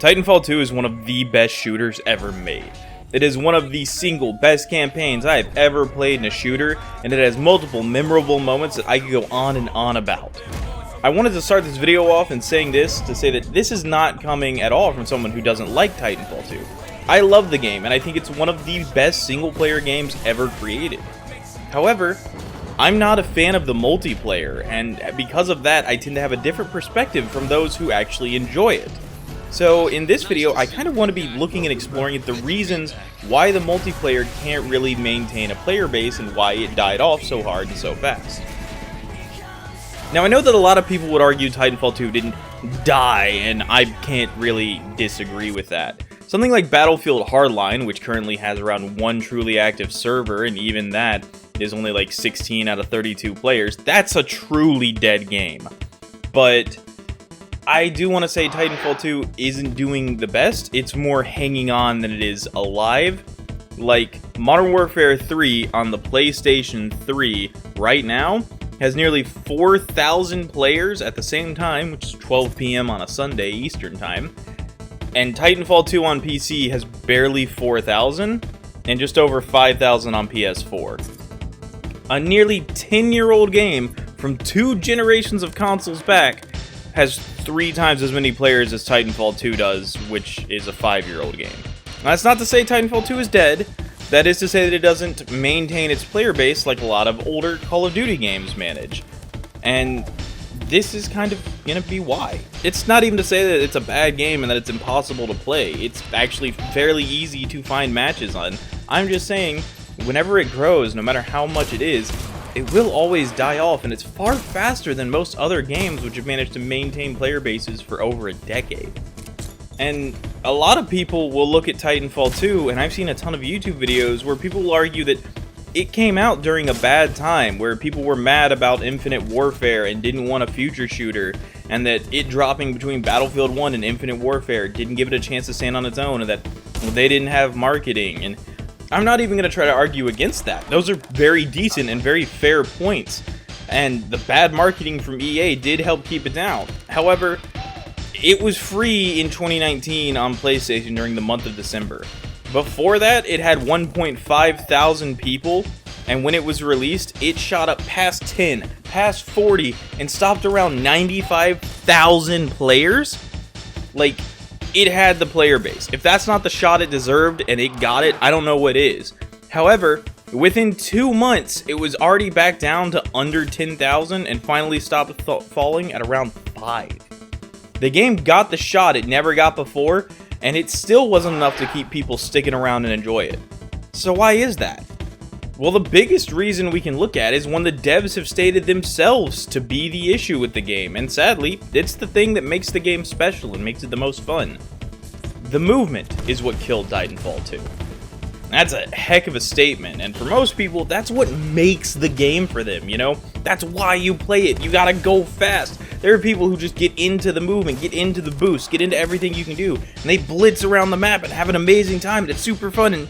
Titanfall 2 is one of the best shooters ever made. It is one of the single best campaigns I have ever played in a shooter, and it has multiple memorable moments that I could go on and on about. I wanted to start this video off in saying this to say that this is not coming at all from someone who doesn't like Titanfall 2. I love the game, and I think it's one of the best single-player games ever created. However, I'm not a fan of the multiplayer, and because of that, I tend to have a different perspective from those who actually enjoy it. So in this video, I kind of want to be looking and exploring at the reasons why the multiplayer can't really maintain a player base and why it died off so hard and so fast. Now I know that a lot of people would argue Titanfall 2 didn't die, and I can't really disagree with that. Something like Battlefield Hardline, which currently has around one truly active server, and even that is only like 16 out of 32 players, that's a truly dead game. But I do want to say Titanfall 2 isn't doing the best. It's more hanging on than it is alive. Like, Modern Warfare 3 on the PlayStation 3 right now has nearly 4,000 players at the same time, which is 12 p.m. on a Sunday Eastern time. And Titanfall 2 on PC has barely 4,000 and just over 5,000 on PS4. A nearly 10-year-old game from 2 generations of consoles back has 3 times as many players as Titanfall 2 does, which is a 5-year-old game. Now, that's not to say Titanfall 2 is dead. That is to say that it doesn't maintain its player base like a lot of older Call of Duty games manage. And this is kind of gonna be why. It's not even to say that it's a bad game and that it's impossible to play. It's actually fairly easy to find matches on. I'm just saying, whenever it grows, no matter how much it is, it will always die off, and it's far faster than most other games which have managed to maintain player bases for over a decade. And a lot of people will look at Titanfall 2, and I've seen a ton of YouTube videos where people will argue that it came out during a bad time, where people were mad about Infinite Warfare and didn't want a future shooter, and that it dropping between Battlefield 1 and Infinite Warfare didn't give it a chance to stand on its own, and that they didn't have marketing. And I'm not even going to try to argue against that. Those are very decent and very fair points, and the bad marketing from EA did help keep it down. However, it was free in 2019 on PlayStation during the month of December. Before that, it had 1.5 thousand people, and when it was released, it shot up past 10, past 40, and stopped around 95,000 players. Like, it had the player base. If that's not the shot it deserved and it got it, I don't know what is. However, within 2 months, it was already back down to under 10,000 and finally stopped falling at around 5. The game got the shot it never got before, and it still wasn't enough to keep people sticking around and enjoy it. So why is that? Well, the biggest reason we can look at is one the devs have stated themselves to be the issue with the game, and sadly, it's the thing that makes the game special and makes it the most fun. The movement is what killed Titanfall 2. That's a heck of a statement, and for most people, that's what makes the game for them, you know? That's why you play it. You gotta go fast. There are people who just get into the movement, get into the boost, get into everything you can do, and they blitz around the map and have an amazing time, and it's super fun,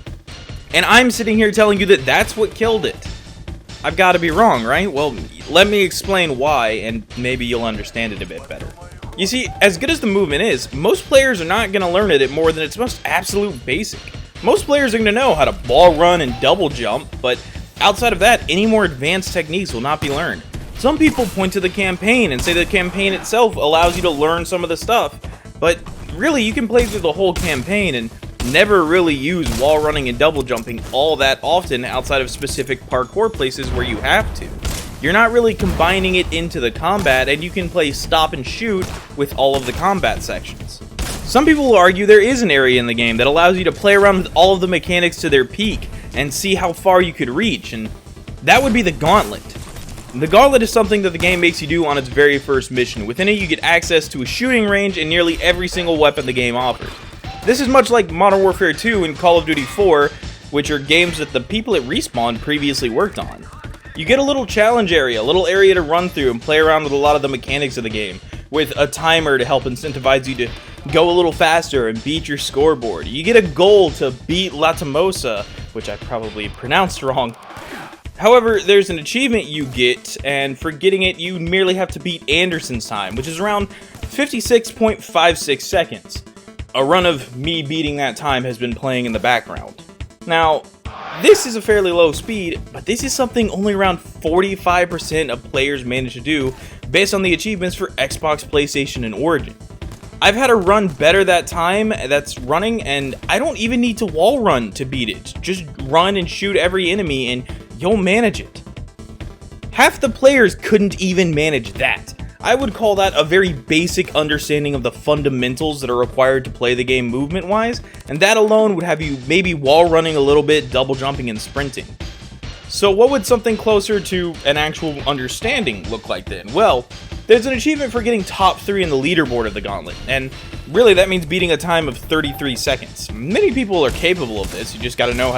and I'm sitting here telling you that that's what killed it. I've got to be wrong, right? Well, let me explain why, and maybe you'll understand it a bit better. You see, as good as the movement is, most players are not going to learn it at more than its most absolute basic. Most players are going to know how to ball run and double jump, but outside of that, any more advanced techniques will not be learned. Some people point to the campaign and say the campaign itself allows you to learn some of the stuff, but really you can play through the whole campaign and never really use wall running and double jumping all that often outside of specific parkour places where you have to. You're not really combining it into the combat, and you can play stop and shoot with all of the combat sections. Some people will argue there is an area in the game that allows you to play around with all of the mechanics to their peak and see how far you could reach, and that would be the Gauntlet. The Gauntlet is something that the game makes you do on its very first mission. Within it, you get access to a shooting range and nearly every single weapon the game offers. This is much like Modern Warfare 2 and Call of Duty 4, which are games that the people at Respawn previously worked on. You get a little challenge area, a little area to run through and play around with a lot of the mechanics of the game, with a timer to help incentivize you to go a little faster and beat your scoreboard. You get a goal to beat Latamosa, which I probably pronounced wrong. However, there's an achievement you get, and for getting it, you merely have to beat Anderson's time, which is around 56.56 seconds. a run of me beating that time has been playing in the background. Now, this is a fairly low speed, but this is something only around 45% of players manage to do based on the achievements for Xbox, PlayStation, and Origin. I've had a run better that time that's running, and I don't even need to wall run to beat it. Just run and shoot every enemy and you'll manage it. Half the players couldn't even manage that. I would call that a very basic understanding of the fundamentals that are required to play the game movement-wise, and that alone would have you maybe wall running a little bit, double jumping, and sprinting. So what would something closer to an actual understanding look like then? Well, there's an achievement for getting top 3 in the leaderboard of the gauntlet, and really that means beating a time of 33 seconds. Many people are capable of this. You just gotta know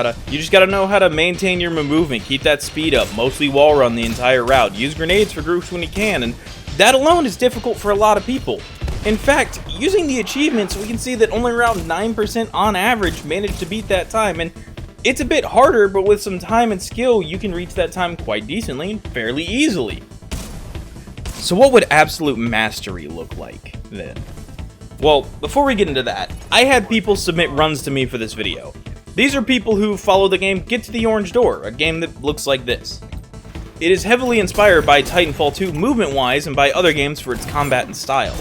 how to maintain your movement, keep that speed up, mostly wall run the entire route, use grenades for groups when you can, and that alone is difficult for a lot of people. In fact, using the achievements, we can see that only around 9% on average manage to beat that time, and it's a bit harder, but with some time and skill, you can reach that time quite decently and fairly easily. So what would absolute mastery look like then? Well, before we get into that, I had people submit runs to me for this video. These are people who follow the game Get to the Orange Door, a game that looks like this. It is heavily inspired by Titanfall 2 movement-wise and by other games for its combat and style.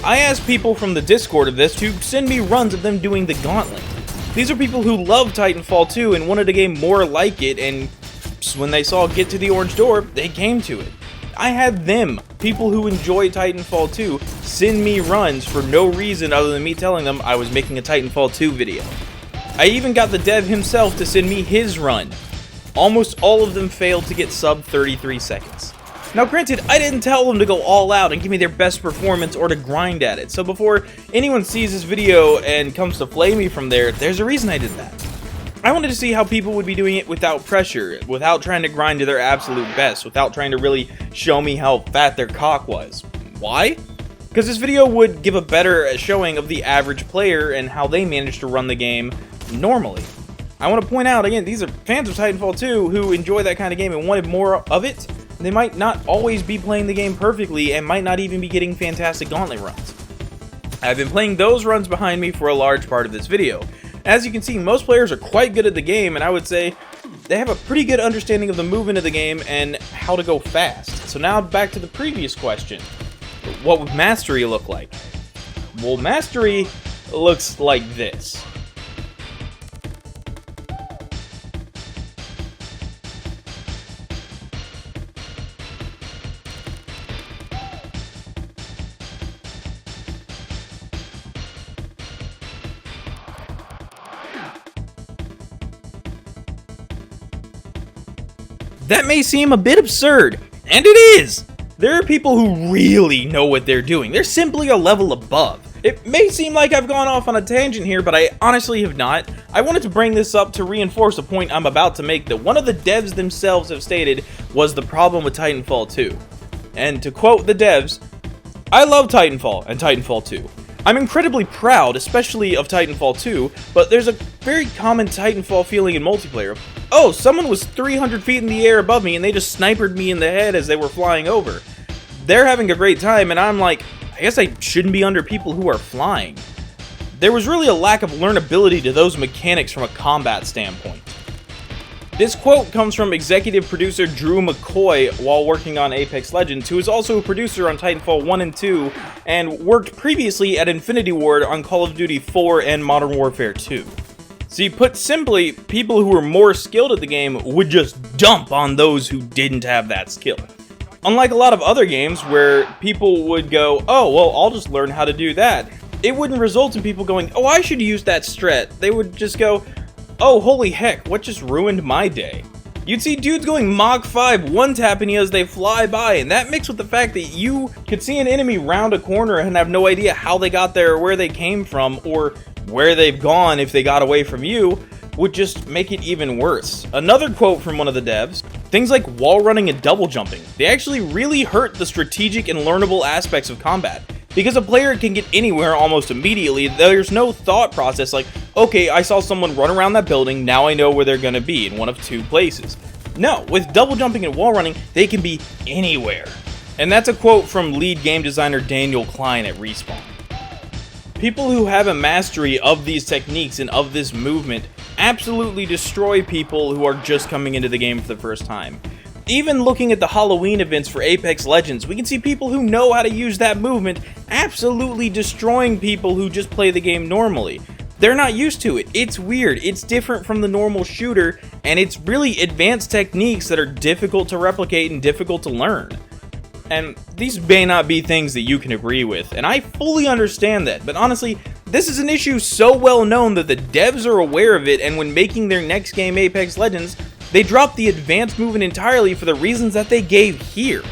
I asked people from the Discord of this to send me runs of them doing the gauntlet. These are people who love Titanfall 2 and wanted a game more like it, and when they saw Get to the Orange Door, they came to it. I had them, people who enjoy Titanfall 2, send me runs for no reason other than me telling them I was making a Titanfall 2 video. I even got the dev himself to send me his run. Almost all of them failed to get sub 33 seconds. Now granted, I didn't tell them to go all out and give me their best performance or to grind at it, so before anyone sees this video and comes to flame me from there, there's a reason I did that. I wanted to see how people would be doing it without pressure, without trying to grind to their absolute best, without trying to really show me how fat their cock was. Why? Because this video would give a better showing of the average player and how they manage to run the game normally. I want to point out, again, these are fans of Titanfall 2 who enjoy that kind of game and wanted more of it. They might not always be playing the game perfectly and might not even be getting fantastic gauntlet runs. I've been playing those runs behind me for a large part of this video. As you can see, most players are quite good at the game, and I would say they have a pretty good understanding of the movement of the game and how to go fast. So now back to the previous question. What would mastery look like? Well, mastery looks like this. That may seem a bit absurd, and it is! There are people who really know what they're doing. They're simply a level above. It may seem like I've gone off on a tangent here, but I honestly have not. I wanted to bring this up to reinforce a point I'm about to make that one of the devs themselves have stated was the problem with Titanfall 2. And to quote the devs, "I love Titanfall and Titanfall 2. I'm incredibly proud, especially of Titanfall 2, but there's a very common Titanfall feeling in multiplayer. Oh, someone was 300 feet in the air above me and they just sniped me in the head as they were flying over. They're having a great time and I'm like, I guess I shouldn't be under people who are flying." There was really a lack of learnability to those mechanics from a combat standpoint. This quote comes from executive producer Drew McCoy while working on Apex Legends, who is also a producer on Titanfall 1 and 2, and worked previously at Infinity Ward on Call of Duty 4 and Modern Warfare 2. See, put simply, people who were more skilled at the game would just dump on those who didn't have that skill. Unlike a lot of other games where people would go, oh, well, I'll just learn how to do that, it wouldn't result in people going, oh, I should use that strat. They would just go, oh, holy heck, what just ruined my day? You'd see dudes going Mach 5 one-tapping you as they fly by, and that mixed with the fact that you could see an enemy round a corner and have no idea how they got there or where they came from or where they've gone if they got away from you, would just make it even worse. Another quote from one of the devs, things like wall running and double jumping, they actually really hurt the strategic and learnable aspects of combat. Because a player can get anywhere almost immediately, there's no thought process like, okay, I saw someone run around that building, now I know where they're gonna be in one of two places. No, with double jumping and wall running, they can be anywhere. And that's a quote from lead game designer Daniel Klein at Respawn. People who have a mastery of these techniques and of this movement absolutely destroy people who are just coming into the game for the first time. Even looking at the Halloween events for Apex Legends, we can see people who know how to use that movement absolutely destroying people who just play the game normally. They're not used to it. It's weird. It's different from the normal shooter, and it's really advanced techniques that are difficult to replicate and difficult to learn. And these may not be things that you can agree with, and I fully understand that, but honestly, this is an issue so well known that the devs are aware of it, and when making their next game Apex Legends, they dropped the advanced movement entirely for the reasons that they gave here.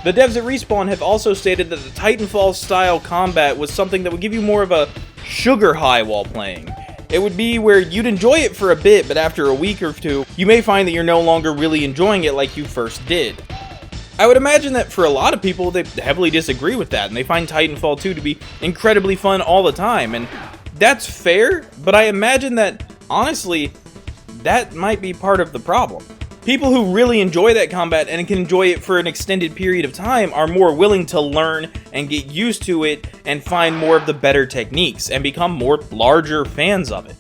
The devs at Respawn have also stated that the Titanfall style combat was something that would give you more of a sugar high while playing. It would be where you'd enjoy it for a bit, but after a week or two, you may find that you're no longer really enjoying it like you first did. I would imagine that for a lot of people, they heavily disagree with that, and they find Titanfall 2 to be incredibly fun all the time, and that's fair, but I imagine that, honestly, that might be part of the problem. People who really enjoy that combat and can enjoy it for an extended period of time are more willing to learn and get used to it and find more of the better techniques and become more larger fans of it.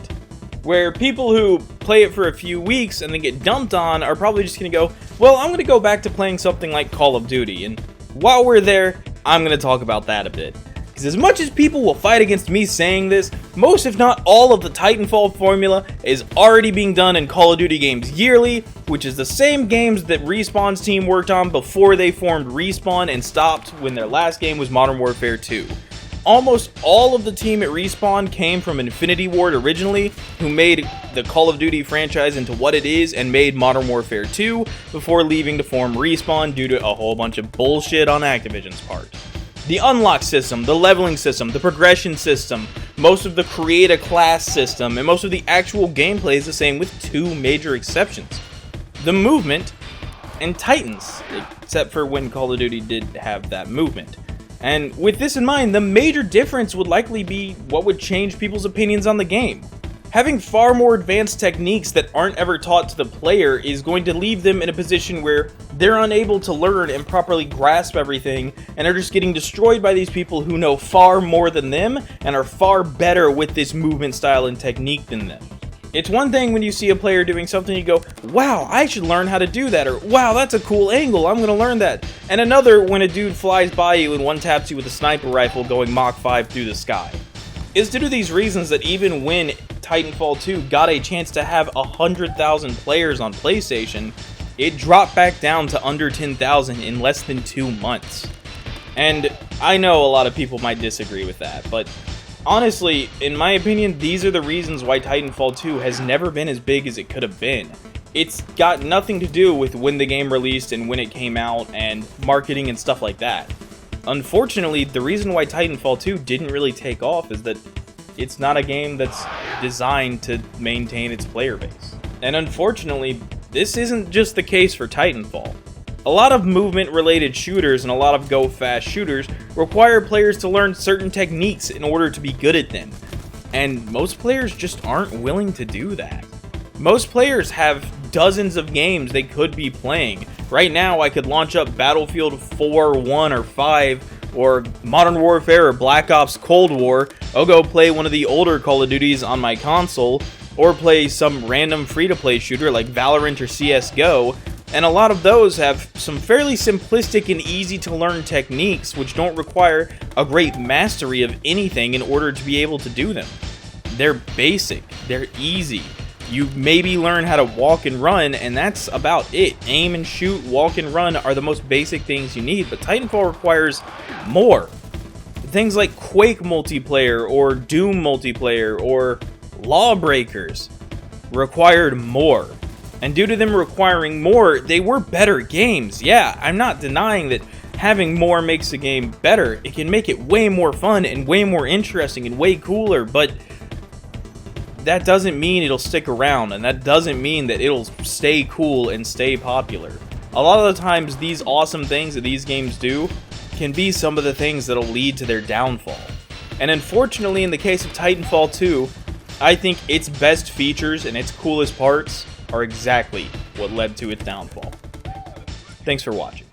Where people who play it for a few weeks and then get dumped on are probably just going to go, well, I'm going to go back to playing something like Call of Duty, and while we're there, I'm going to talk about that a bit. Because as much as people will fight against me saying this, most if not all of the Titanfall formula is already being done in Call of Duty games yearly, which is the same games that Respawn's team worked on before they formed Respawn and stopped when their last game was Modern Warfare 2. Almost all of the team at Respawn came from Infinity Ward originally, who made the Call of Duty franchise into what it is and made Modern Warfare 2 before leaving to form Respawn due to a whole bunch of bullshit on Activision's part. The unlock system, the leveling system, the progression system, most of the create a class system, and most of the actual gameplay is the same with two major exceptions. The movement and Titans, except for when Call of Duty did have that movement. And with this in mind, the major difference would likely be what would change people's opinions on the game. Having far more advanced techniques that aren't ever taught to the player is going to leave them in a position where they're unable to learn and properly grasp everything and are just getting destroyed by these people who know far more than them and are far better with this movement style and technique than them. It's one thing when you see a player doing something, you go, wow, I should learn how to do that, or wow, that's a cool angle, I'm gonna learn that. And another when a dude flies by you and one-taps you with a sniper rifle going Mach 5 through the sky. It's due to these reasons that even when Titanfall 2 got a chance to have 100,000 players on PlayStation, it dropped back down to under 10,000 in less than 2 months. And I know a lot of people might disagree with that, but honestly, in my opinion, these are the reasons why Titanfall 2 has never been as big as it could have been. It's got nothing to do with when the game released and when it came out and marketing and stuff like that. Unfortunately, the reason why Titanfall 2 didn't really take off is that it's not a game that's designed to maintain its player base. And unfortunately, this isn't just the case for Titanfall. A lot of movement-related shooters and a lot of go-fast shooters require players to learn certain techniques in order to be good at them. And most players just aren't willing to do that. Most players have dozens of games they could be playing. Right now, I could launch up Battlefield 4, 1, or 5, or Modern Warfare or Black Ops Cold War. I'll go play one of the older Call of Duties on my console, or play some random free-to-play shooter like Valorant or CSGO, and a lot of those have some fairly simplistic and easy-to-learn techniques which don't require a great mastery of anything in order to be able to do them. They're basic, they're easy. You maybe learn how to walk and run, and that's about it. Aim and shoot, walk and run are the most basic things you need, but Titanfall requires more. Things like Quake multiplayer, or Doom multiplayer, or Lawbreakers required more. And due to them requiring more, they were better games. Yeah, I'm not denying that having more makes a game better. It can make it way more fun and way more interesting and way cooler, but that doesn't mean it'll stick around, and that doesn't mean that it'll stay cool and stay popular. A lot of the times, these awesome things that these games do can be some of the things that'll lead to their downfall. And unfortunately, in the case of Titanfall 2, I think its best features and its coolest parts are exactly what led to its downfall. Thanks for watching.